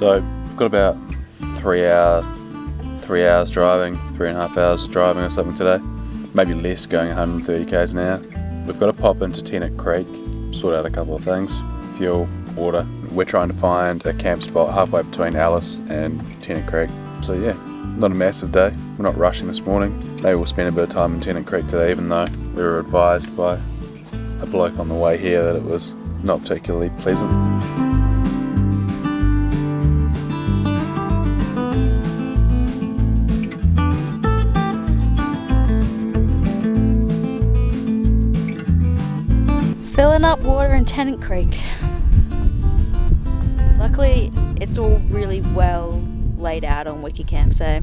So we've got about 3 hours driving, 3.5 hours driving or something today. Maybe less, going 130 k's an hour. We've got to pop into Tennant Creek, sort out a couple of things, fuel, water. We're trying to find a camp spot halfway between Alice and Tennant Creek. So yeah, not a massive day. We're not rushing this morning. Maybe we'll spend a bit of time in Tennant Creek today, even though we were advised by a bloke on the way here that it was not particularly pleasant. Filling up water in Tennant Creek. Luckily, it's all really well laid out on Wikicamp, so.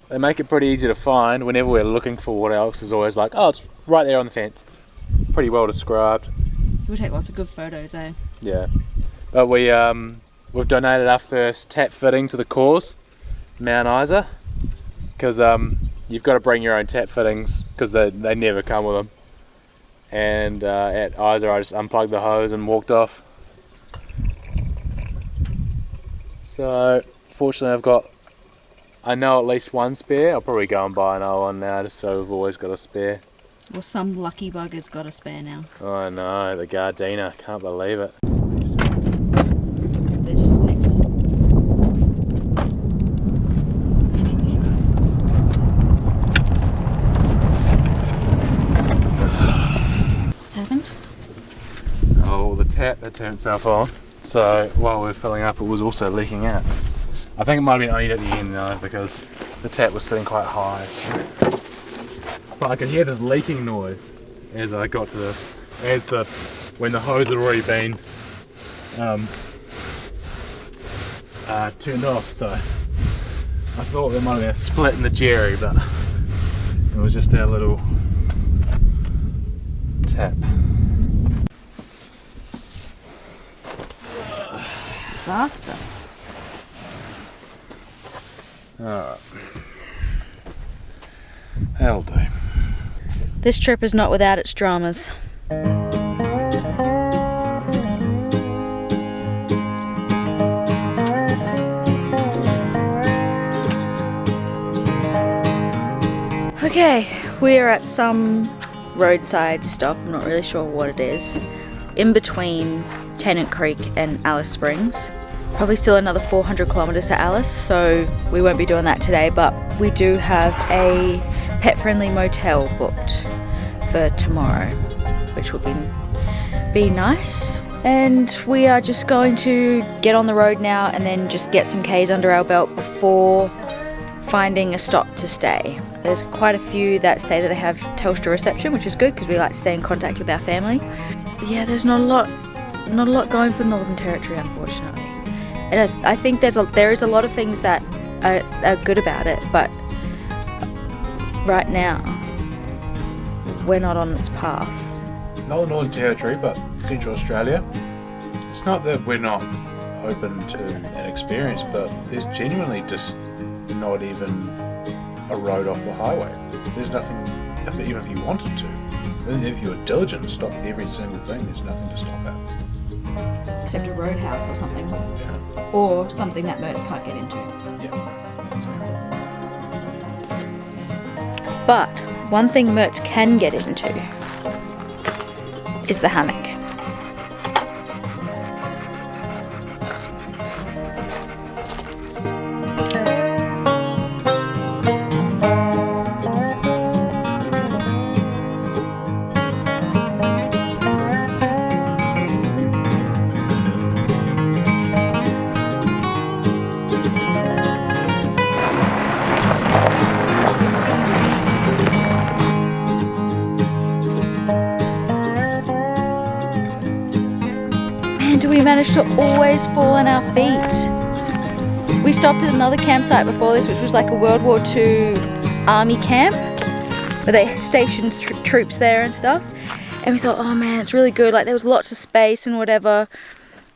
They make it pretty easy to find. Whenever we're looking for water, Alex is always like, oh, it's right there on the fence. Pretty well described. We'll take lots of good photos, eh? Yeah. But we've donated our first tap fitting to the cause, Mount Isa, because you've got to bring your own tap fittings because they never come with them. And at Isa I just unplugged the hose and walked off. So fortunately I know at least one spare. I'll probably go and buy another one now just so we've always got a spare. Well, some lucky bugger's got a spare now. Oh no, the Gardena, can't believe it. They're just next to you. What's happened? Oh, the tap had turned itself on. So while we were filling up, it was also leaking out. I think it might have been only at the end though, because the tap was sitting quite high. But I could hear this leaking noise as I got to when the hose had already been turned off. So I thought there might have been a split in the jerry, but it was just our little tap. Disaster. Alright. That'll do. This trip is not without its dramas. Okay, we are at some roadside stop, I'm not really sure what it is, in between Tennant Creek and Alice Springs. Probably still another 400 kilometers to Alice, so we won't be doing that today, but we do have a pet-friendly motel booked for tomorrow, which will be nice. And we are just going to get on the road now and then just get some K's under our belt before finding a stop to stay. There's quite a few that say that they have Telstra reception, which is good because we like to stay in contact with our family. But yeah, there's not a lot going for the Northern Territory, unfortunately. And I think there is a lot of things that are good about it, but right now we're not on its path. Not the Northern Territory, but Central Australia. It's not that we're not open to an experience, but there's genuinely just not even a road off the highway. There's nothing, even if you wanted to. If you were diligent and stopped every single thing, there's nothing to stop at. Except a roadhouse or something. Yeah. Or something that Mertz can't get into. Yeah. That's But one thing Mertz can get into is the hammock. We managed to always fall on our feet. We stopped at another campsite before this, which was like a World War II army camp where they stationed troops there and stuff, and we thought, oh man, it's really good, like there was lots of space and whatever,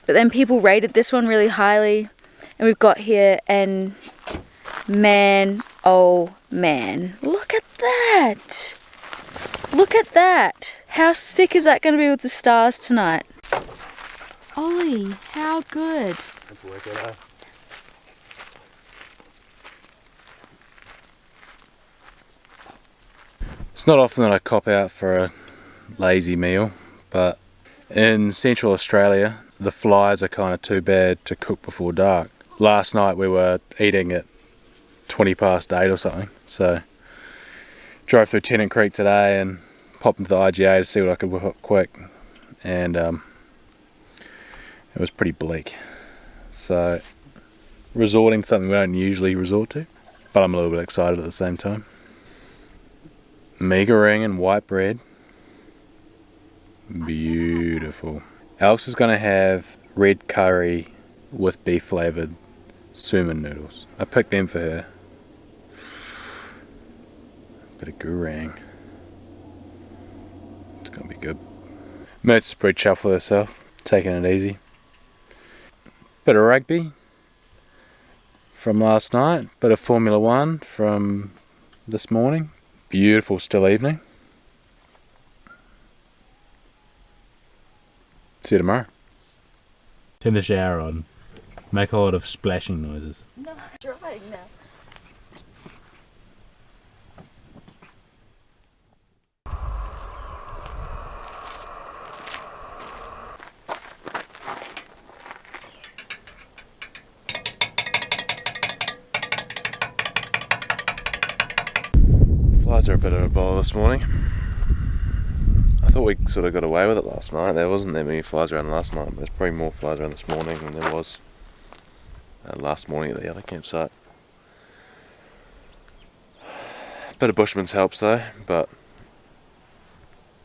but then people rated this one really highly, and we've got here, and man, oh man, look at that, how sick is that going to be with the stars tonight? Ollie, how good. It's not often that I cop out for a lazy meal, but in Central Australia the flies are kind of too bad to cook before dark. Last night we were eating at 20 past 8 or something, so drove through Tennant Creek today and popped into the IGA to see what I could whip up quick, and it was pretty bleak. So resorting to something we don't usually resort to, but I'm a little bit excited at the same time. Mega ring and white bread. Beautiful. Alex is going to have red curry with beef flavoured suman noodles. I picked them for her. Bit of gourang. It's going to be good. Mert's pretty chuffed with herself, taking it easy. Bit of rugby from last night, bit of Formula 1 from this morning. Beautiful still evening. See you tomorrow. Turn the shower on. Make a lot of splashing noises. No, I'm drying now. Flies are a bit of a bother this morning. I thought we sort of got away with it last night. There wasn't that many flies around last night, but there's probably more flies around this morning than there was last morning at the other campsite. Bit of bushman's helps though, but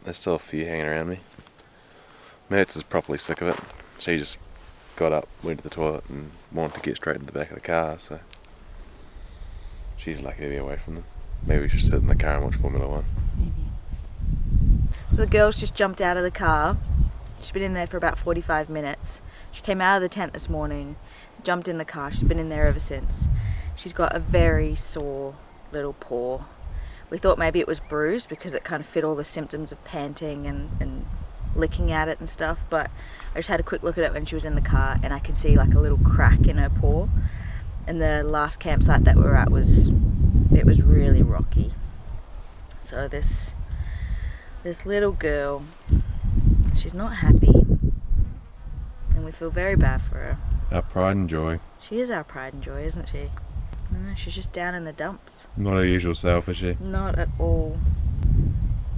there's still a few hanging around me. Mertz is properly sick of it. She just got up, went to the toilet and wanted to get straight into the back of the car, so she's lucky to be away from them. Maybe we should sit in the car and watch Formula 1. So the girls just jumped out of the car. She's been in there for about 45 minutes. She came out of the tent this morning, jumped in the car. She's been in there ever since. She's got a very sore little paw. We thought maybe it was bruised because it kind of fit all the symptoms of panting and licking at it and stuff, but I just had a quick look at it when she was in the car and I can see like a little crack in her paw. And the last campsite that we were at was really rocky. So this little girl, she's not happy, and we feel very bad for her. Our pride and joy. She is our pride and joy, isn't she? No, she's just down in the dumps. Not her usual self, is she? Not at all.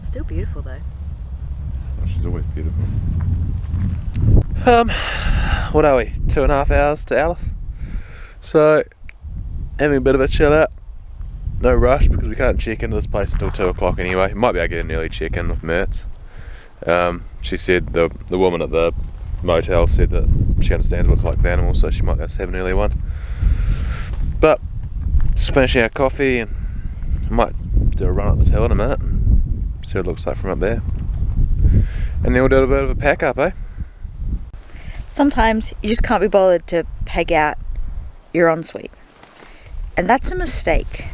Still beautiful though. Oh, she's always beautiful. What are we? 2.5 hours to Alice? So, having a bit of a chill out. No rush because we can't check into this place until 2 o'clock anyway. Might be able to get an early check-in with Mertz. She said the woman at the motel said that she understands what it's like with animals, so she might just have an early one. But just finishing our coffee and might do a run up this hill in a minute and see what it looks like from up there. And then we'll do a bit of a pack up, eh? Sometimes you just can't be bothered to peg out your ensuite, and that's a mistake.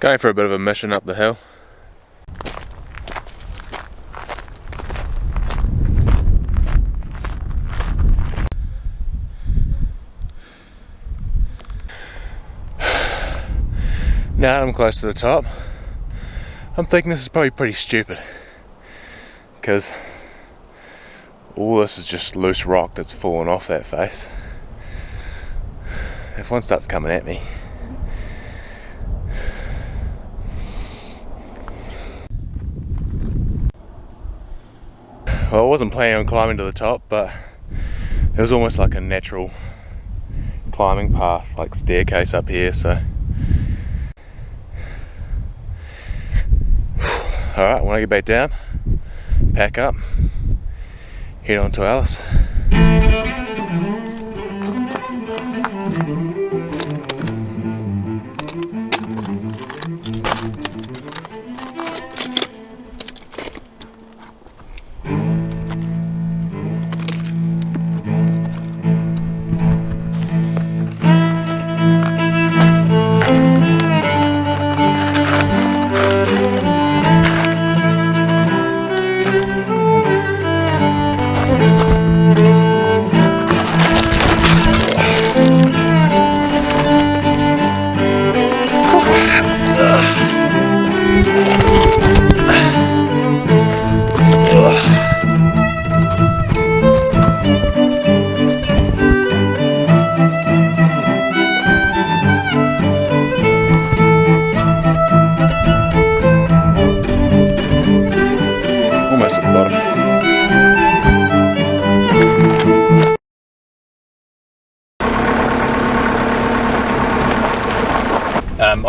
Going for a bit of a mission up the hill. Now that I'm close to the top, I'm thinking this is probably pretty stupid, because all this is just loose rock that's fallen off that face. If one starts coming at me, well, I wasn't planning on climbing to the top, but it was almost like a natural climbing path, like staircase up here, so alright, when I get back down, pack up, head on to Alice.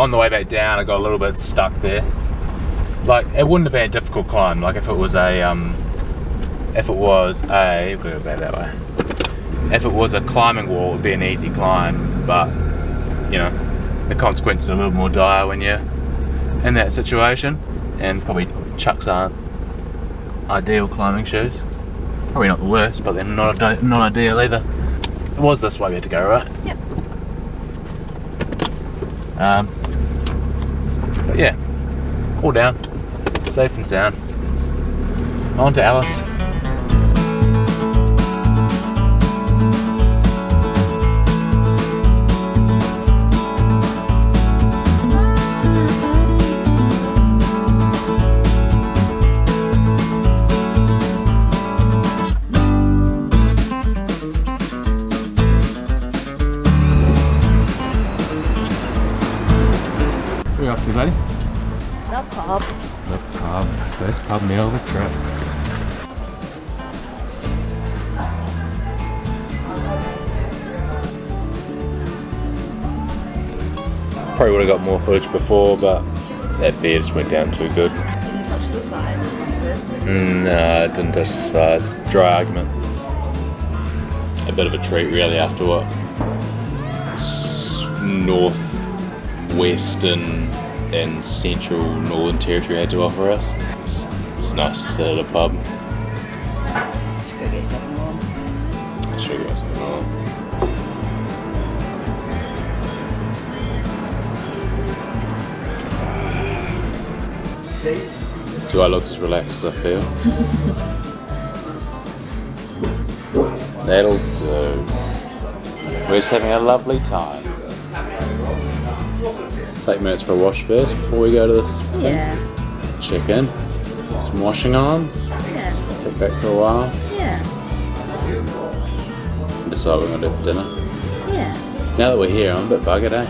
on the way back down I got a little bit stuck there. Like, it wouldn't have been a difficult climb, like if it was a we've got to go back that way. If it was a climbing wall, it would be an easy climb, but you know, the consequences are a little more dire when you're in that situation. And probably chucks aren't ideal climbing shoes. Probably not the worst, but they're not ideal either. It was this way we had to go, right? Yep. But yeah, all down, safe and sound. On to Alice. Where are you off to, buddy? The pub. The pub. First pub meal of the trip. Probably would have got more footage before, but that beer just went down too good. Didn't touch the sides as much as this. No, it didn't touch the sides. Dry argument. A bit of a treat, really, after what northwestern and central Northern Territory had to offer us. It's nice to sit at a pub. Should go get something warm. I should go something warm. Do I look as relaxed as I feel? That'll do. We're just having a lovely time. Take minutes for a wash first before we go to this Yeah. check in. Get some washing on. Yeah. Take back for a while. Yeah. Decide what we're going to do for dinner. Yeah. Now that we're here, I'm a bit buggered, eh?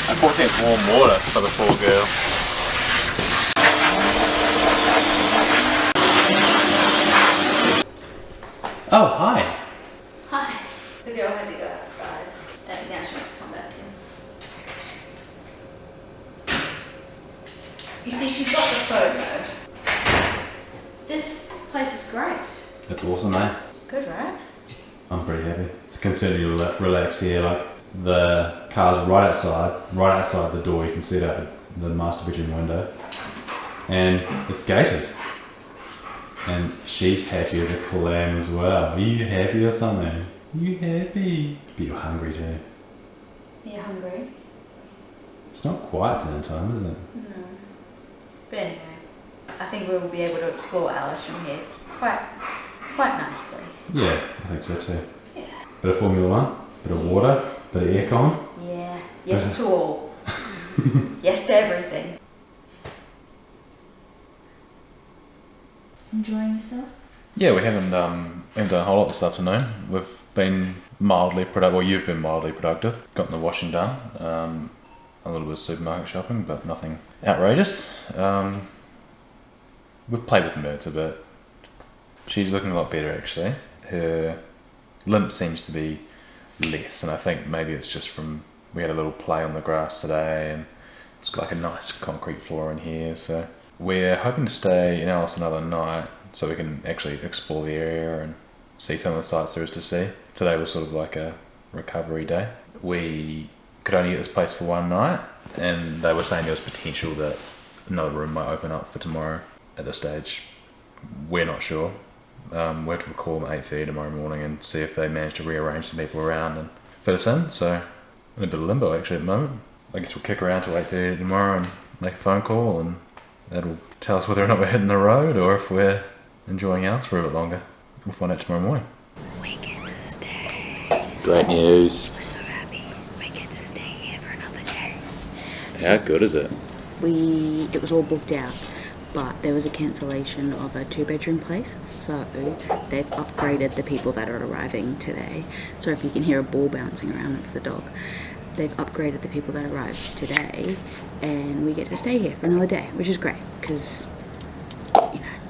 I bought that warm water for the poor girl. Oh, hi. Hi. The girl had to go outside, and now she wants to come back in. You see, she's got the photo. This place is great. It's awesome, eh? Good, right? I'm pretty happy. It's considered you relax here. Like, the car's right outside the door. You can see it out the master bedroom window, and it's gated. And she's happy as a clam as well. Are you happy or something? Are you happy? But you're hungry too. Are you hungry? It's not quite dinner time, is it? No. But anyway, I think we will be able to explore Alice from here quite nicely. Yeah, I think so too. Yeah. Bit of Formula One, bit of water, bit of aircon. Yeah. Yes to all. Yes to everything. Enjoying yourself? Yeah, we haven't done a whole lot this afternoon. We've been mildly productive. Well, you've been mildly productive. Gotten the washing done. A little bit of supermarket shopping, but nothing outrageous. We've played with Mertz a bit. She's looking a lot better actually. Her limp seems to be less, and I think maybe it's just from we had a little play on the grass today, and it's got like a nice concrete floor in here. So we're hoping to stay in Alice another night so we can actually explore the area and see some of the sights there is to see. Today was sort of like a recovery day. We could only get this place for one night, and they were saying there was potential that another room might open up for tomorrow. At this stage, we're not sure. We have to call them at 8:30 tomorrow morning and see if they manage to rearrange some people around and fit us in. So in a bit of limbo actually at the moment. I guess we'll kick around till 8:30 tomorrow and make a phone call, and that'll tell us whether or not we're hitting the road or if we're enjoying ours for a bit longer. We'll find out tomorrow morning. We get to stay. Great news. We're so happy. We get to stay here for another day. How good is it? It was all booked out, but there was a cancellation of a 2-bedroom place, so they've upgraded the people that are arriving today. So if you can hear a ball bouncing around, that's the dog. they've upgraded the people that arrived today, and we get to stay here for another day, which is great because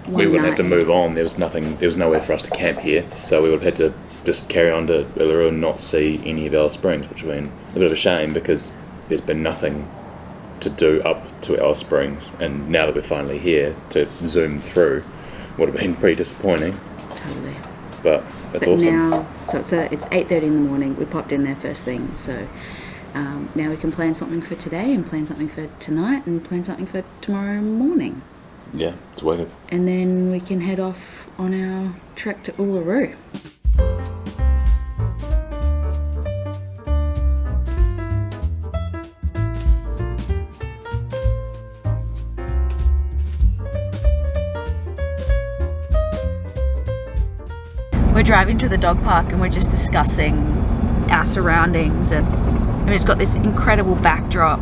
we wouldn't have to move on. There was nowhere for us to camp here, so we would have had to just carry on to Uluru and not see any of Alice Springs, which would have been a bit of a shame because there's been nothing to do up to Alice Springs, and now that we're finally here to zoom through would have been pretty disappointing. Totally. But that's awesome. Now, so it's 8:30 in the morning. We popped in there first thing, so now we can plan something for today, and plan something for tonight, and plan something for tomorrow morning. Yeah, it's wicked. And then we can head off on our trek to Uluru. We're driving to the dog park and we're just discussing our surroundings, and it's got this incredible backdrop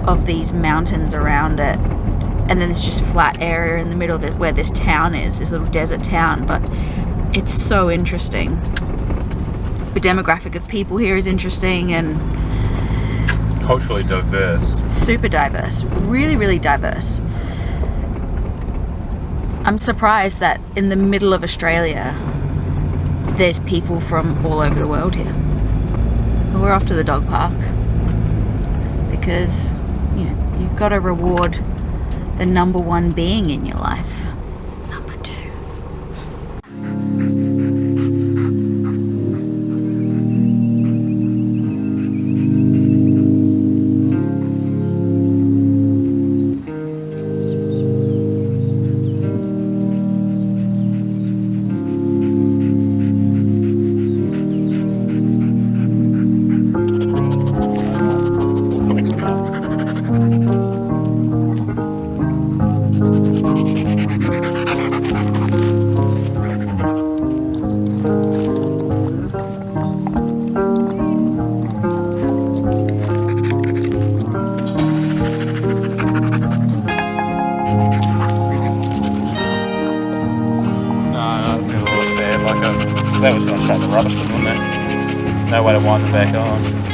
of these mountains around it, and then it's just flat area in the middle where this town is, this little desert town. But it's so interesting. The demographic of people here is interesting and Culturally diverse. super diverse, really, really diverse. I'm surprised that in the middle of Australia there's people from all over the world here. But we're off to the dog park because, you've got to reward the number one being in your life. Number two. That was going to shut the rubbish bin, wasn't it? No way to wind them back on.